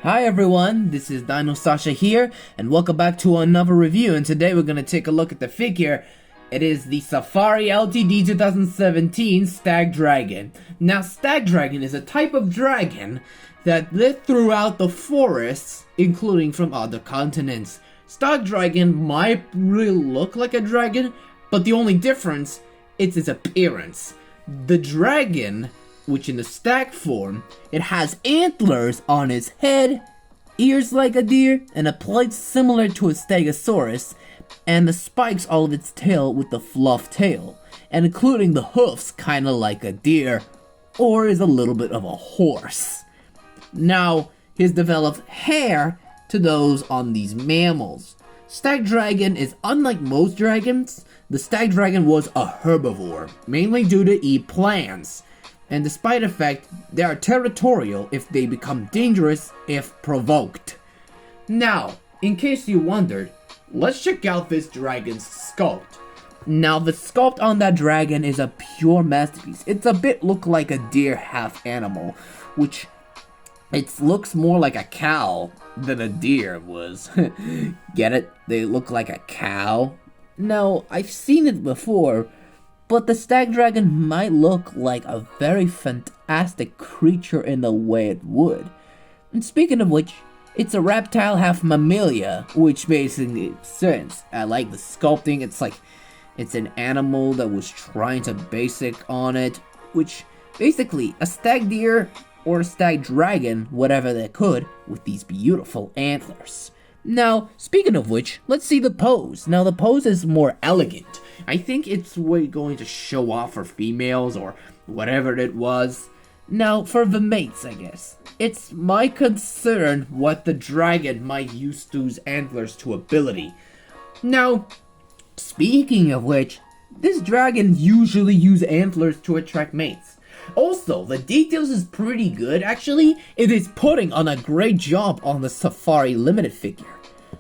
Hi everyone, this is DinoSasha here, and welcome back to another review, and today we're going to take a look at the figure. It is the Safari Ltd 2017 Stag Dragon. Now, Stag Dragon is a type of dragon that lived throughout the forests, including from other continents. Stag Dragon might really look like a dragon, but the only difference is its appearance. The dragon, which in the stag form, it has antlers on its head, ears like a deer, and a plate similar to a stegosaurus, and the spikes all of its tail with the fluff tail, and including the hoofs kinda like a deer, or is a little bit of a horse. Now, he's developed hair to those on these mammals. Stag Dragon is unlike most dragons. The Stag Dragon was a herbivore, mainly due to eat plants. And despite the fact, they are territorial if they become dangerous if provoked. Now, in case you wondered, let's check out this dragon's sculpt. Now, the sculpt on that dragon is a pure masterpiece. It's a bit look like a deer half animal, which it looks more like a cow than a deer was. Get it? They look like a cow. Now, I've seen it before, but the Stag Dragon might look like a very fantastic creature in the way it would. And speaking of which, it's a reptile half mammalia, which basically makes sense. I like the sculpting. It's like it's an animal that was trying to basic on it, which basically a stag deer or a stag dragon, whatever they could, with these beautiful antlers. Now, speaking of which, let's see the pose. Now, the pose is more elegant. I think it's going to show off for females or whatever it was. Now, for the mates, I guess. It's my concern what the dragon might use those antlers to ability. Now, speaking of which, this dragon usually use antlers to attract mates. Also, the details is pretty good, actually. It is putting on a great job on the Safari Limited figure.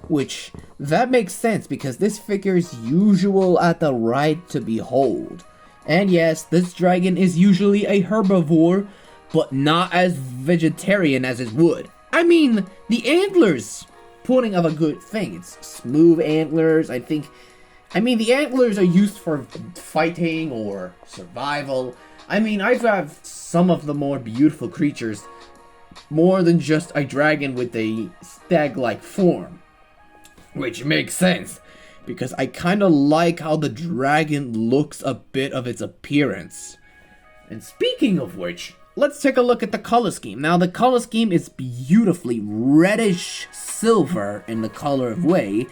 Which, that makes sense because this figure is usual at the right to behold. And yes, this dragon is usually a herbivore, but not as vegetarian as it would. I mean, the antlers, putting of a good thing. It's smooth antlers, I mean, the antlers are used for fighting or survival. I mean, I've had some of the more beautiful creatures, more than just a dragon with a stag-like form. Which makes sense, because I kinda like how the dragon looks a bit of its appearance. And speaking of which, let's take a look at the color scheme. Now, the color scheme is beautifully reddish silver in the color of way,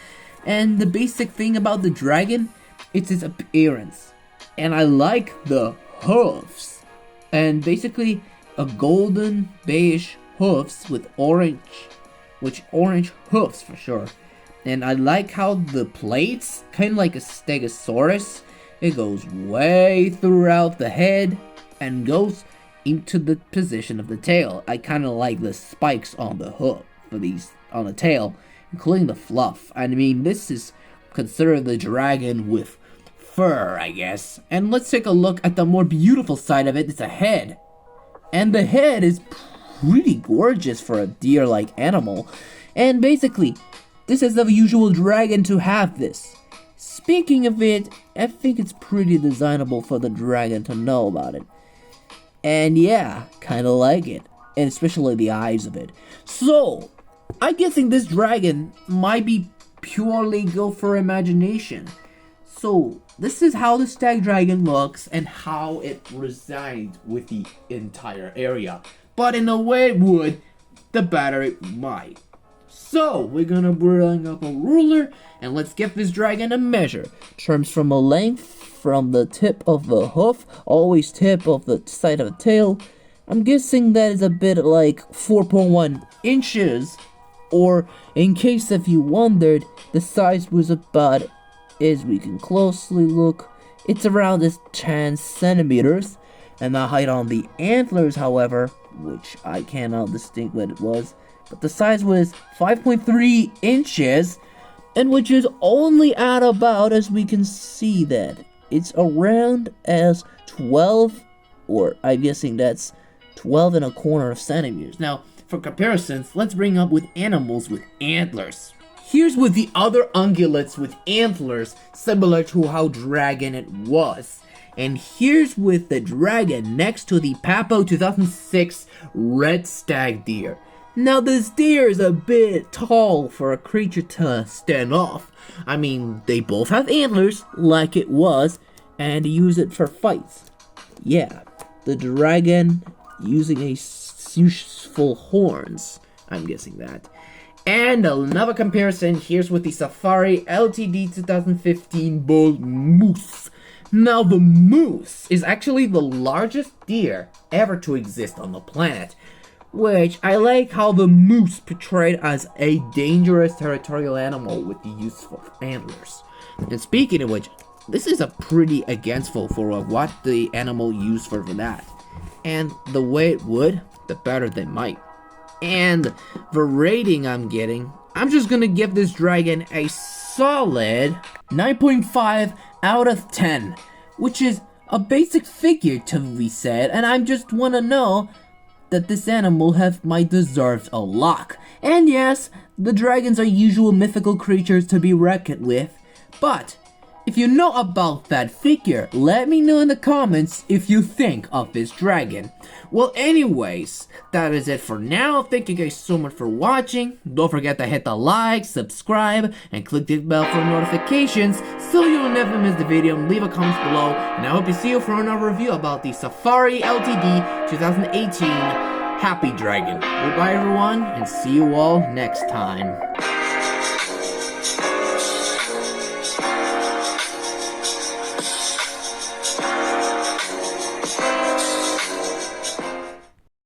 and the basic thing about the dragon, it's its appearance. And I like the hoofs, and basically a golden beige hoofs with orange hoofs for sure. And I like how the plates, kind of like a stegosaurus, it goes way throughout the head and goes into the position of the tail. I kind of like the spikes on the hoof for these on the tail, including the fluff. I mean, this is considered the dragon with fur, I guess. And let's take a look at the more beautiful side of it. It's a head. And the head is pretty gorgeous for a deer-like animal. And basically, this is the usual dragon to have this. Speaking of it, I think it's pretty designable for the dragon to know about it. And yeah, kinda like it. And especially the eyes of it. So, I'm guessing this dragon might be purely go for imagination. So, this is how the Stag Dragon looks and how it resides with the entire area. But in a way it would, the better it might. So, we're gonna bring up a ruler, and let's give this dragon a measure. Terms from a length, from the tip of the hoof, always tip of the side of the tail. I'm guessing that is a bit like 4.1 inches, or in case if you wondered, the size was about, as we can closely look, it's around this 10 centimeters, and the height on the antlers, however, which I cannot distinguish what it was, but the size was 5.3 inches, and which is only at about, as we can see that, it's around as 12, or I'm guessing that's 12 and a quarter of centimeters. Now, for comparisons, let's bring up with animals with antlers. Here's with the other ungulates with antlers, similar to how dragon it was. And here's with the dragon next to the Papo 2006 red stag deer. Now this deer is a bit tall for a creature to stand off. I mean, they both have antlers, like it was, and use it for fights. Yeah, the dragon using a useful horns, I'm guessing that. And another comparison, here's with the Safari LTD 2015 bull moose. Now the moose is actually the largest deer ever to exist on the planet, which I like how the moose portrayed as a dangerous territorial animal with the useful antlers. And speaking of which, this is a pretty againstful for what the animal used for that. And the way it would, the better they might. And the rating I'm getting, I'm just gonna give this dragon a solid 9.5 out of 10, which is a basic figure to be said, and I just wanna know that this animal might deserve a lock. And yes, the dragons are usual mythical creatures to be reckoned with, but if you know about that figure, let me know in the comments if you think of this dragon. Well, anyways, that is it for now. Thank you guys so much for watching. Don't forget to hit the like, subscribe, and click the bell for notifications so you'll never miss the video, and leave a comment below. And I hope to see you for another review about the Safari LTD 2018 Happy Dragon. Goodbye everyone, and see you all next time.